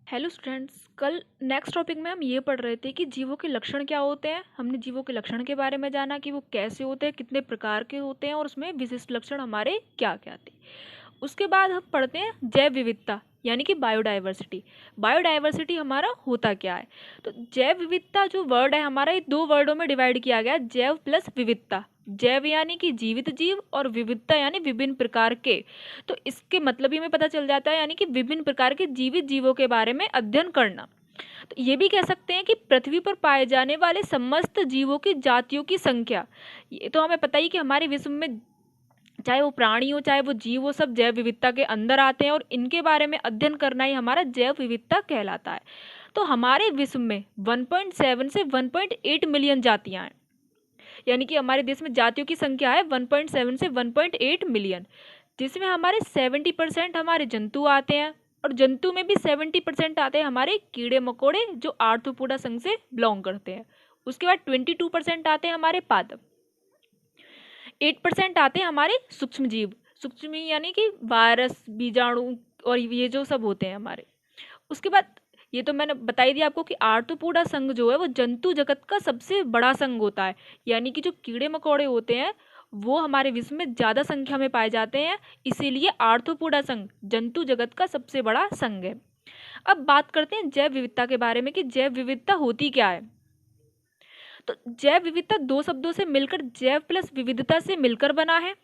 Hello students, कल next topic में हम ये पढ़ रहे थे कि जीवों के लक्षण क्या होते हैं। हमने जीवों के लक्षण के बारे में जाना कि वो कैसे होते हैं, कितने प्रकार के होते हैं और उसमें विशिष्ट लक्षण हमारे क्या क्या थे। उसके बाद हम पढ़ते हैं जैव विविधता यानी कि बायोडाइवर्सिटी। बायोडाइवर्सिटी हमारा होता क्या है। तो जैव विविधता जो वर्ड है हमारा, ये दो वर्डों में डिवाइड किया गया, जैव प्लस विविधता। जैव यानी कि जीवित जीव और विविधता यानी विभिन्न प्रकार के। तो इसके मतलब ही हमें पता चल जाता है, यानी कि विभिन्न प्रकार के जीवित जीवों के बारे में अध्ययन करना। तो ये भी कह सकते हैं कि पृथ्वी पर पाए जाने वाले समस्त जीवों की जातियों की संख्या। ये तो हमें पता ही कि हमारे विश्व में चाहे वो प्राणी हो चाहे वो जीव हो, सब जैव विविधता के अंदर आते हैं और इनके बारे में अध्ययन करना ही हमारा जैव विविधता कहलाता है। तो हमारे विश्व में 1.7 से 1.8 मिलियन जातियां हैं, यानी कि हमारे देश में जातियों की संख्या है 1.7 से 1.8 मिलियन, जिसमें हमारे 70% हमारे जंतु आते हैं और जंतु में भी 70% आते हैं हमारे कीड़े मकोड़े जो आर्थ्रोपोडा संघ से बिलोंग करते हैं। उसके बाद 22% आते हैं हमारे पादप, 8% आते हैं हमारे सूक्ष्म जीव, सूक्ष्म यानी कि वायरस, बीजाणु और ये जो सब होते हैं हमारे। उसके बाद ये तो मैंने बता ही दिया आपको कि आर्थ्रोपोडा संघ जो है वो जंतु जगत का सबसे बड़ा संघ होता है, यानी कि जो कीड़े मकोड़े होते हैं वो हमारे विश्व में ज़्यादा संख्या में पाए जाते हैं, इसीलिए आर्थ्रोपोडा संघ जंतु जगत का सबसे बड़ा संघ है। अब बात करते हैं जैव विविधता के बारे में कि जैव विविधता होती क्या है। तो जैव विविधता दो शब्दों से मिलकर जैव प्लस विविधता से मिलकर बना है।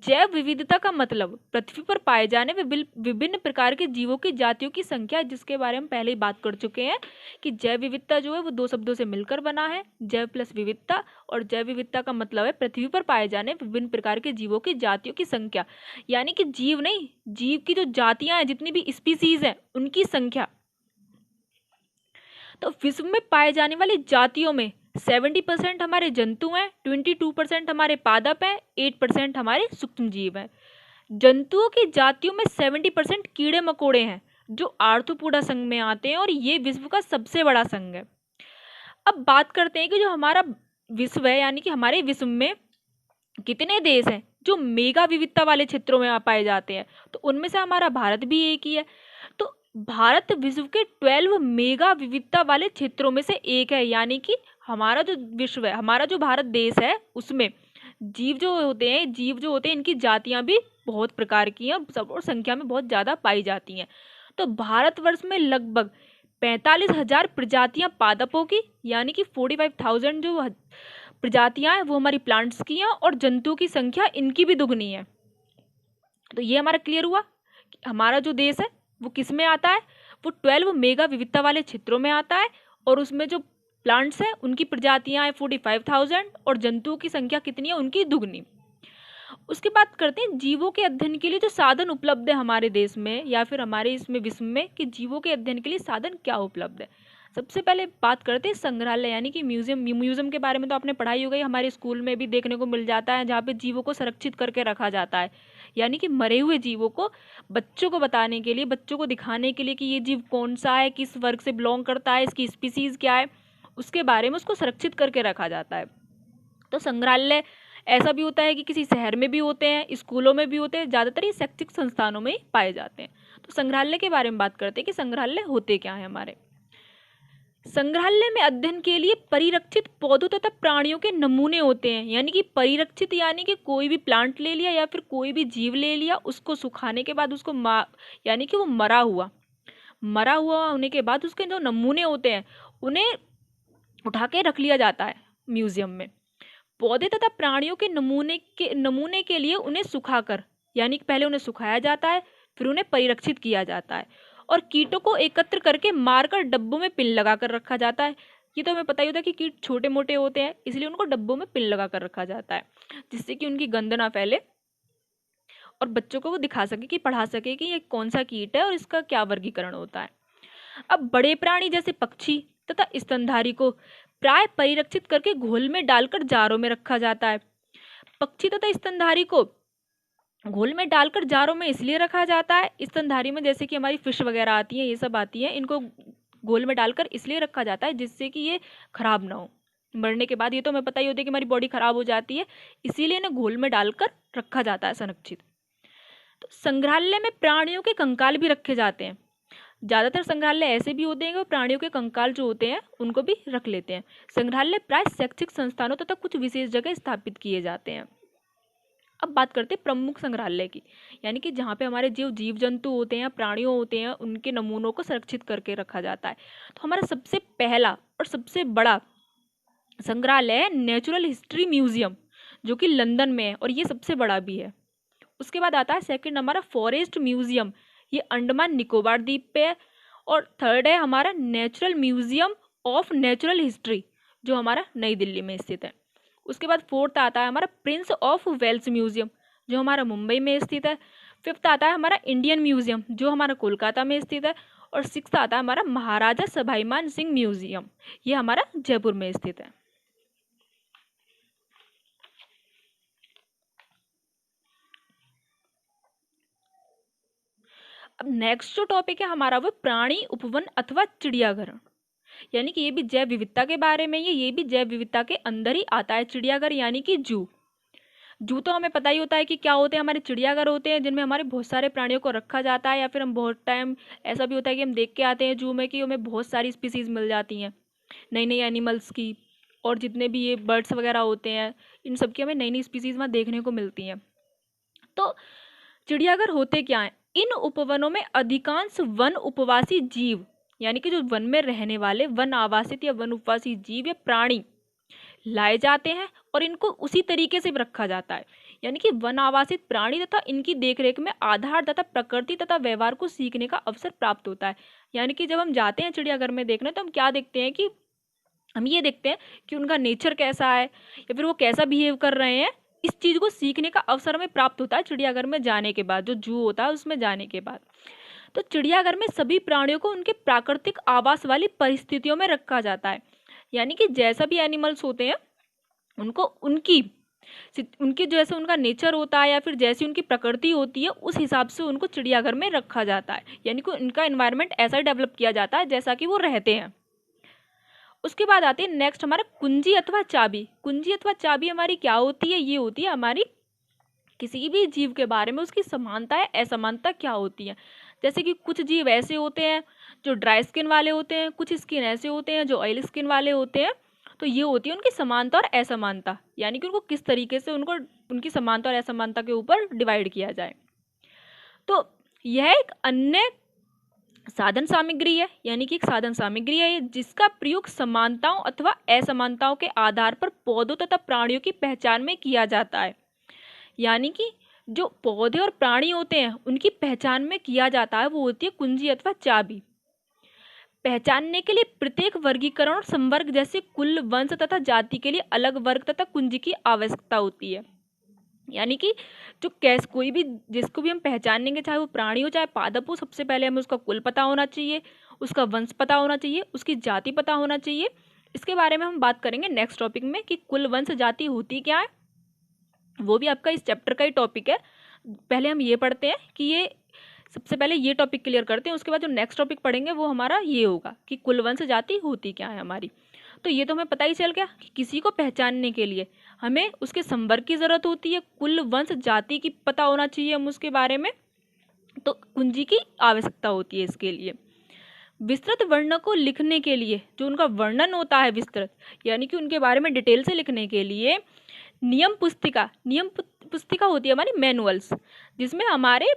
जैव विविधता का मतलब पृथ्वी पर पाए जाने विभिन्न प्रकार के जीवों की जातियों की संख्या, जिसके बारे में पहले ही बात कर चुके हैं कि जैव विविधता जो है वो दो शब्दों से मिलकर बना है, जैव प्लस विविधता। और जैव विविधता का मतलब है पृथ्वी पर पाए जाने विभिन्न प्रकार के जीवों की जातियों की संख्या, यानी कि जीव नहीं, जीव की जो जातियां हैं, जितनी भी स्पीसीज हैं उनकी संख्या। तो विश्व में पाए जाने वाली जातियों में 70% हमारे जंतु हैं, 22% हमारे पादप हैं, 8% हमारे सूक्ष्म जीव हैं। जंतुओं की जातियों में 70% कीड़े मकोड़े हैं जो आर्थ्रोपोडा संघ में आते हैं और ये विश्व का सबसे बड़ा संघ है। अब बात करते हैं कि जो हमारा विश्व है, यानी कि हमारे विश्व में कितने देश हैं जो मेगा विविधता वाले क्षेत्रों में पाए जाते हैं। तो उनमें से हमारा भारत भी एक ही है। तो भारत विश्व के 12 मेगा विविधता वाले क्षेत्रों में से एक है, यानी कि हमारा जो विश्व है, हमारा जो भारत देश है, उसमें जीव जो होते हैं इनकी जातियां भी बहुत प्रकार की हैं, सब और संख्या में बहुत ज़्यादा पाई जाती हैं। तो भारतवर्ष में लगभग 45,000 प्रजातियां पादपों की, यानी कि 45,000 जो प्रजातियां हैं वो हमारी प्लांट्स की हैं, और जंतुओं की संख्या इनकी भी दुगनी है। तो ये हमारा क्लियर हुआ कि हमारा जो देश है वो किस में आता है, वो 12 मेगा विविधता वाले क्षेत्रों में आता है, और उसमें जो प्लांट्स हैं उनकी प्रजातियां हैं 45,000 और जंतुओं की संख्या कितनी है, उनकी दुगनी। उसके बाद करते हैं जीवों के अध्ययन के लिए जो साधन उपलब्ध है हमारे देश में या फिर हमारे इसमें विश्व में, कि जीवों के अध्ययन के लिए साधन क्या उपलब्ध है। सबसे पहले बात करते हैं संग्रहालय यानी कि म्यूजियम। म्यूजियम के बारे में तो आपने पढ़ाई हो गई, हमारे स्कूल में भी देखने को मिल जाता है, जहाँ पे जीवों को संरक्षित करके रखा जाता है, यानी कि मरे हुए जीवों को बच्चों को बताने के लिए, बच्चों को दिखाने के लिए कि ये जीव कौन सा है, किस वर्ग से बिलोंग करता है, इसकी स्पीसीज क्या है, उसके बारे में उसको संरक्षित करके रखा जाता है। तो संग्रहालय ऐसा भी होता है कि किसी शहर में भी होते हैं, स्कूलों में भी होते हैं, ज़्यादातर ये शैक्षिक संस्थानों में ही पाए जाते हैं। तो संग्रहालय के बारे में बात करते हैं कि संग्रहालय होते क्या हैं हमारे। संग्रहालय में अध्ययन के लिए परिरक्षित पौधों तथा प्राणियों के नमूने होते हैं, यानी कि परिरक्षित यानी कि कोई भी प्लांट ले लिया या फिर कोई भी जीव ले लिया, उसको सुखाने के बाद उसको यानी कि वो मरा हुआ होने के बाद उसके जो नमूने होते हैं उन्हें उठा के रख लिया जाता है म्यूजियम में। पौधे तथा प्राणियों के नमूने के लिए उन्हें सुखाकर, यानी कि पहले उन्हें सुखाया जाता है, फिर उन्हें परिरक्षित किया जाता है, और कीटों को एकत्र करके मारकर डब्बों में पिन लगाकर रखा जाता है। ये तो हमें पता ही होता है कि कीट छोटे मोटे होते हैं, इसलिए उनको डब्बों में पिन लगाकर रखा जाता है, जिससे कि उनकी गंध ना फैले और बच्चों को वो दिखा सके कि पढ़ा सके कि ये कौन सा कीट है और इसका क्या वर्गीकरण होता है। अब बड़े प्राणी जैसे पक्षी तथा स्तनधारी को प्राय परिरक्षित करके घोल में डालकर जारों में रखा जाता है। पक्षी तथा स्तनधारी को घोल में डालकर जारों में इसलिए रखा जाता है, स्तनधारी में जैसे कि हमारी फिश वगैरह आती हैं, ये सब आती हैं, इनको घोल में डालकर इसलिए रखा जाता है जिससे कि ये खराब ना हो। मरने के बाद ये तो हमें पता ही होता है कि हमारी बॉडी खराब हो जाती है, इसीलिए इन्हें घोल में डालकर रखा जाता है संरक्षित। तो संग्रहालय में प्राणियों के कंकाल भी रखे जाते हैं। ज़्यादातर संग्रहालय ऐसे भी होते हैं कि वो प्राणियों के कंकाल जो होते हैं उनको भी रख लेते हैं। संग्रहालय प्राय शैक्षिक संस्थानों तथा कुछ विशेष जगह स्थापित किए जाते हैं। अब बात करते हैं प्रमुख संग्रहालय की, यानी कि जहाँ पे हमारे जीव जंतु होते हैं, प्राणियों होते हैं, उनके नमूनों को संरक्षित करके रखा जाता है। तो हमारा सबसे पहला और सबसे बड़ा संग्रहालय है नेचुरल हिस्ट्री म्यूजियम, जो कि लंदन में है और ये सबसे बड़ा भी है। उसके बाद आता है सेकंड हमारा फॉरेस्ट म्यूजियम, ये अंडमान निकोबार द्वीप पे है। और थर्ड है हमारा natural museum of natural history, जो हमारा नई दिल्ली में स्थित है। उसके बाद फोर्थ आता है हमारा प्रिंस ऑफ वेल्स म्यूजियम, जो हमारा मुंबई में स्थित है। फिफ्थ आता है हमारा इंडियन म्यूजियम, जो हमारा कोलकाता में स्थित है। और सिक्स्थ आता है हमारा महाराजा सवाईमान सिंह म्यूजियम, ये हमारा जयपुर में स्थित है। अब नेक्स्ट जो टॉपिक है हमारा वो प्राणी उपवन अथवा चिड़ियाघर, यानी कि ये भी जैव विविधता के बारे में ये भी जैव विविधता के अंदर ही आता है। चिड़ियाघर यानी कि जू तो हमें पता ही होता है कि क्या होते हैं, हमारे चिड़ियाघर होते हैं जिनमें हमारे बहुत सारे प्राणियों को रखा जाता है, या फिर हम बहुत टाइम ऐसा भी होता है कि हम देख के आते हैं जू में कि हमें बहुत सारी स्पीसीज मिल जाती हैं नई नई एनिमल्स की, और जितने भी ये बर्ड्स वगैरह होते हैं इन सब की हमें नई नई स्पीसीज वहाँ देखने को मिलती हैं। तो चिड़ियाघर होते क्या हैं? इन उपवनों में अधिकांश वन उपवासी जीव, यानी कि जो वन में रहने वाले वन आवासित या वन उपवासी जीव या प्राणी लाए जाते हैं और इनको उसी तरीके से रखा जाता है। यानी कि वन आवासित प्राणी तथा इनकी देखरेख में आधार तथा प्रकृति तथा व्यवहार को सीखने का अवसर प्राप्त होता है। यानी कि जब हम जाते हैं चिड़ियाघर में देखने, तो हम क्या देखते हैं कि हम ये देखते हैं कि उनका नेचर कैसा है या फिर वो कैसा बिहेव कर रहे हैं। इस चीज़ को सीखने का अवसर हमें प्राप्त होता है चिड़ियाघर में जाने के बाद, जो जू होता है उसमें जाने के बाद। तो चिड़ियाघर में सभी प्राणियों को उनके प्राकृतिक आवास वाली परिस्थितियों में रखा जाता है। यानी कि जैसा भी एनिमल्स होते हैं उनको उनकी जैसे उनका नेचर होता है या फिर जैसी उनकी प्रकृति होती है उस हिसाब से उनको चिड़ियाघर में रखा जाता है। यानी कि उनका एनवायरनमेंट ऐसा डेवलप किया जाता है जैसा कि वो रहते हैं। उसके बाद आते हैं नेक्स्ट हमारा कुंजी अथवा चाबी। कुंजी अथवा चाबी हमारी क्या होती है? ये होती है हमारी किसी भी जीव के बारे में उसकी समानता या असमानता क्या होती है। जैसे कि कुछ जीव ऐसे होते हैं जो ड्राई स्किन वाले होते हैं, कुछ स्किन ऐसे होते हैं जो ऑयल स्किन वाले होते हैं। तो ये होती है उनकी समानता और असमानता, यानी कि उनको किस तरीके से उनको उनकी समानता और असमानता के ऊपर डिवाइड किया जाए। तो यह एक अन्य साधन सामग्री है, यानी कि एक साधन सामग्री है जिसका प्रयोग समानताओं अथवा असमानताओं के आधार पर पौधों तथा प्राणियों की पहचान में किया जाता है। यानी कि जो पौधे और प्राणी होते हैं उनकी पहचान में किया जाता है वो होती है कुंजी अथवा चाबी। पहचानने के लिए प्रत्येक वर्गीकरण और संवर्ग जैसे कुल, वंश तथा जाति के लिए अलग वर्ग तथा कुंजी की आवश्यकता होती है। यानी कि जो कोई भी जिसको भी हम पहचानेंगे, चाहे वो प्राणी हो चाहे पादप हो, सबसे पहले हमें उसका कुल पता होना चाहिए, उसका वंश पता होना चाहिए, उसकी जाति पता होना चाहिए। इसके बारे में हम बात करेंगे नेक्स्ट टॉपिक में कि कुल, वंश, जाति होती क्या है। वो भी आपका इस चैप्टर का ही टॉपिक है। पहले हम ये पढ़ते हैं कि ये सबसे पहले ये टॉपिक क्लियर करते हैं, उसके बाद जो नेक्स्ट टॉपिक पढ़ेंगे वो हमारा ये होगा कि कुल, वंश, जाति होती क्या है हमारी। तो ये तो हमें पता ही चल गया कि किसी को पहचानने के लिए हमें उसके संवर्ग की ज़रूरत होती है, कुल, वंश, जाति की पता होना चाहिए हम उसके बारे में, तो कुंजी की आवश्यकता होती है इसके लिए। विस्तृत वर्ण को लिखने के लिए जो उनका वर्णन होता है विस्तृत, यानी कि उनके बारे में डिटेल से लिखने के लिए नियम पुस्तिका होती है हमारी मैनुअल्स, जिसमें हमारे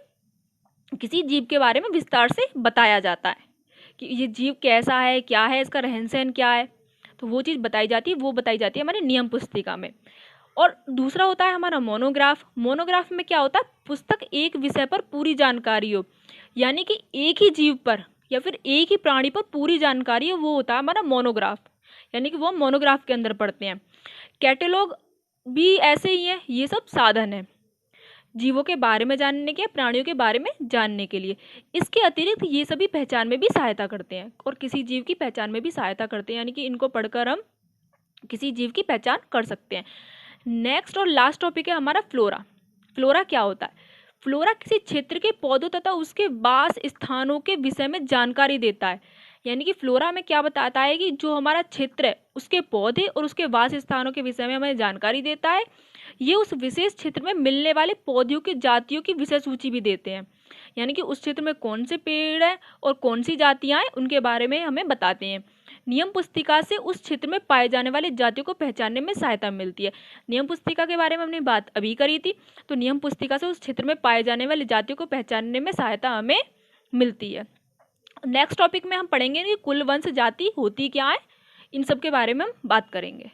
किसी जीव के बारे में विस्तार से बताया जाता है कि ये जीव कैसा है, क्या है, इसका रहन सहन क्या है। तो वो चीज़ बताई जाती है, वो बताई जाती है हमारी नियम पुस्तिका में। और दूसरा होता है हमारा मोनोग्राफ। मोनोग्राफ में क्या होता है? पुस्तक एक विषय पर पूरी जानकारी हो, यानी कि एक ही जीव पर या फिर एक ही प्राणी पर पूरी जानकारी है, वो होता है हमारा मोनोग्राफ, यानी कि वो हम मोनोग्राफ के अंदर पढ़ते हैं। कैटलॉग भी ऐसे ही है, ये सब साधन है जीवों के बारे में जानने के, प्राणियों के बारे में जानने के लिए। इसके अतिरिक्त ये सभी पहचान में भी सहायता करते हैं और किसी जीव की पहचान में भी सहायता करते हैं, यानी कि इनको पढ़कर हम किसी जीव की पहचान कर सकते हैं। नेक्स्ट और लास्ट टॉपिक है हमारा फ्लोरा। फ्लोरा क्या होता है? फ्लोरा किसी क्षेत्र के पौधों तथा उसके वास स्थानों के विषय में जानकारी देता है। यानी कि फ्लोरा में क्या बताता है कि जो हमारा क्षेत्र है उसके पौधे और उसके वास स्थानों के विषय में हमें जानकारी देता है। ये उस विशेष क्षेत्र में मिलने वाले पौधों की जातियों की विषय सूची भी देते हैं। यानी कि उस क्षेत्र में कौन से पेड़ हैं और कौन सी जातियां हैं उनके बारे में हमें बताते हैं। नियम पुस्तिका से उस क्षेत्र में पाए जाने वाली जातियों को पहचानने में सहायता मिलती है। नियम पुस्तिका के बारे में हमने बात अभी करी थी, तो नियम पुस्तिका से उस क्षेत्र में पाए जाने वाली जातियों को पहचानने में सहायता हमें मिलती है। नेक्स्ट टॉपिक में हम पढ़ेंगे कि कुल वंश जाति होती क्या है, इन सब के बारे में हम बात करेंगे।